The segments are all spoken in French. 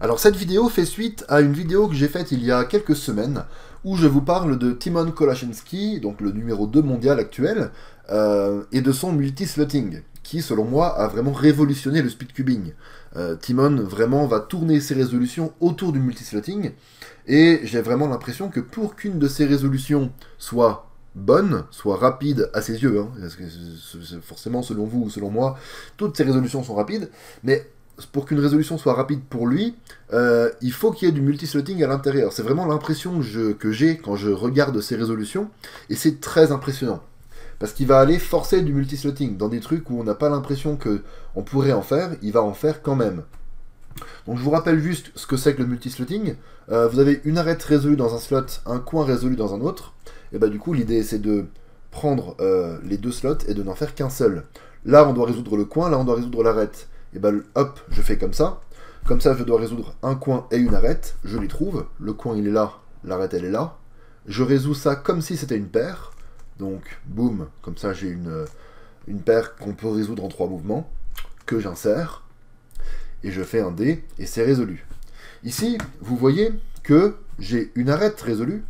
Alors cette vidéo fait suite à une vidéo que j'ai faite il y a quelques semaines où je vous parle de Timon Kolaczynski, donc le numéro 2 mondial actuel, et de son multi-slotting, qui selon moi a vraiment révolutionné le speedcubing. Timon vraiment va tourner ses résolutions autour du multi-slotting, et j'ai vraiment l'impression que pour qu'une de ces résolutions soit bonne, soit rapide à ses yeux, hein, parce que forcément selon vous ou selon moi, toutes ces résolutions sont rapides, mais pour qu'une résolution soit rapide pour lui, il faut qu'il y ait du multi-slotting à l'intérieur. C'est vraiment l'impression que j'ai quand je regarde ces résolutions, et c'est très impressionnant. Parce qu'il va aller forcer du multi-slotting dans des trucs où on n'a pas l'impression qu'on pourrait en faire, il va en faire quand même. Donc je vous rappelle juste ce que c'est que le multi-slotting. Vous avez une arête résolue dans un slot, un coin résolu dans un autre. Et bah du coup l'idée c'est de prendre les deux slots et de n'en faire qu'un seul. Là on doit résoudre le coin, là on doit résoudre l'arête. Et bah hop, je fais comme ça. Comme ça je dois résoudre un coin et une arête. Je les trouve. Le coin il est là, l'arête elle est là. Je résous ça comme si c'était une paire. Donc boum, comme ça j'ai une paire qu'on peut résoudre en 3 mouvements. Que j'insère. Et je fais un dé, et c'est résolu. Ici, vous voyez que j'ai une arête résolue,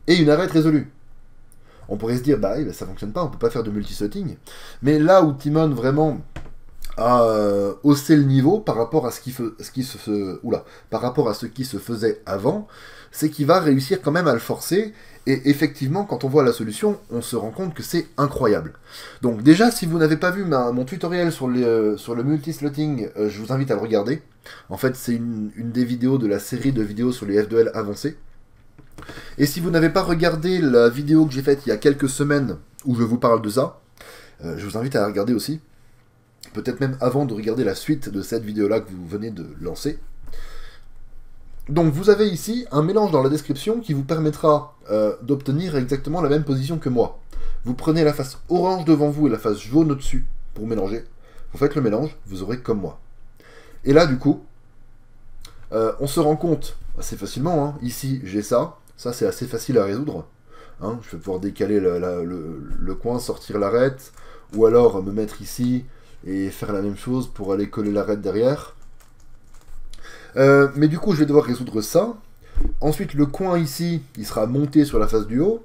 et une arête résolue. On pourrait se dire, bah oui, ça fonctionne pas, on peut pas faire de multi-slotting. Mais là où Timon vraiment a haussé le niveau par rapport à ce qui se faisait avant, c'est qu'il va réussir quand même à le forcer. Et effectivement, quand on voit la solution, on se rend compte que c'est incroyable. Donc déjà, si vous n'avez pas vu mon tutoriel sur le multi-slotting, je vous invite à le regarder. En fait, c'est une des vidéos de la série de vidéos sur les F2L avancés. Et si vous n'avez pas regardé la vidéo que j'ai faite il y a quelques semaines, où je vous parle de ça, je vous invite à la regarder aussi. Peut-être même avant de regarder la suite de cette vidéo-là que vous venez de lancer. Donc vous avez ici un mélange dans la description qui vous permettra d'obtenir exactement la même position que moi. Vous prenez la face orange devant vous et la face jaune au-dessus pour mélanger. Vous faites le mélange, vous aurez comme moi. Et là du coup, on se rend compte assez facilement, hein. Ici j'ai ça c'est assez facile à résoudre. Hein. Je vais pouvoir décaler le coin, sortir l'arête, ou alors me mettre ici et faire la même chose pour aller coller l'arête derrière. Mais du coup, je vais devoir résoudre ça. Ensuite, le coin ici, il sera monté sur la face du haut.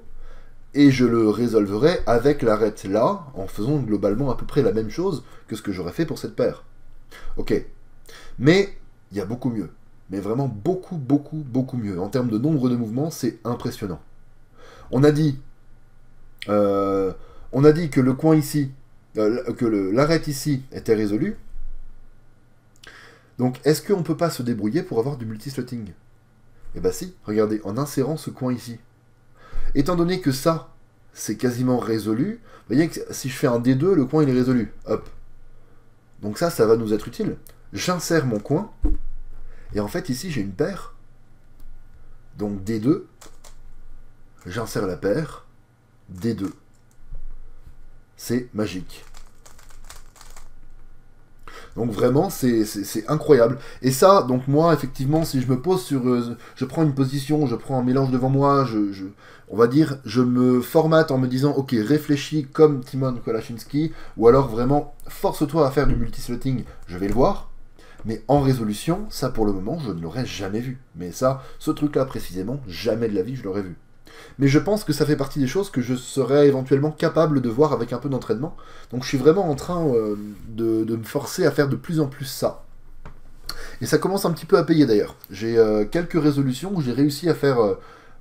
Et je le résolverai avec l'arête là, en faisant globalement à peu près la même chose que ce que j'aurais fait pour cette paire. Ok. Mais, il y a beaucoup mieux. Mais vraiment beaucoup, beaucoup, beaucoup mieux. En termes de nombre de mouvements, c'est impressionnant. On a dit que le coin ici, que l'arête ici était résolue. Donc, est-ce qu'on ne peut pas se débrouiller pour avoir du multi-slotting? Eh bien si, regardez, en insérant ce coin ici. Étant donné que ça, c'est quasiment résolu, vous voyez que si je fais un D2, le coin il est résolu. Hop. Donc ça va nous être utile. J'insère mon coin, et en fait ici j'ai une paire. Donc D2, j'insère la paire, D2. C'est magique. Donc vraiment, c'est incroyable. Et ça, donc moi, effectivement, si je me pose sur... je prends une position, je prends un mélange devant moi, on va dire, je me formate en me disant, ok, réfléchis comme Timon Kolaczynski, ou alors vraiment, force-toi à faire du multi-slotting, je vais le voir. Mais en résolution, ça pour le moment, je ne l'aurais jamais vu. Mais ça, ce truc-là précisément, jamais de la vie je l'aurais vu. Mais je pense que ça fait partie des choses que je serais éventuellement capable de voir avec un peu d'entraînement. Donc je suis vraiment en train de me forcer à faire de plus en plus ça. Et ça commence un petit peu à payer d'ailleurs. J'ai quelques résolutions où j'ai réussi à faire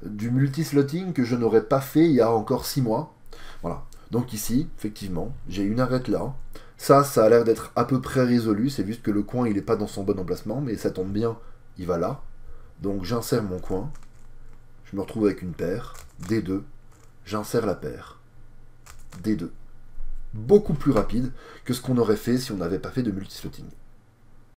du multi-slotting que je n'aurais pas fait il y a encore 6 mois. Voilà. Donc ici, effectivement, j'ai une arête là. Ça a l'air d'être à peu près résolu. C'est juste que le coin, il n'est pas dans son bon emplacement. Mais ça tombe bien, il va là. Donc j'insère mon coin. Je me retrouve avec une paire, D2, j'insère la paire, D2. Beaucoup plus rapide que ce qu'on aurait fait si on n'avait pas fait de multi-slotting.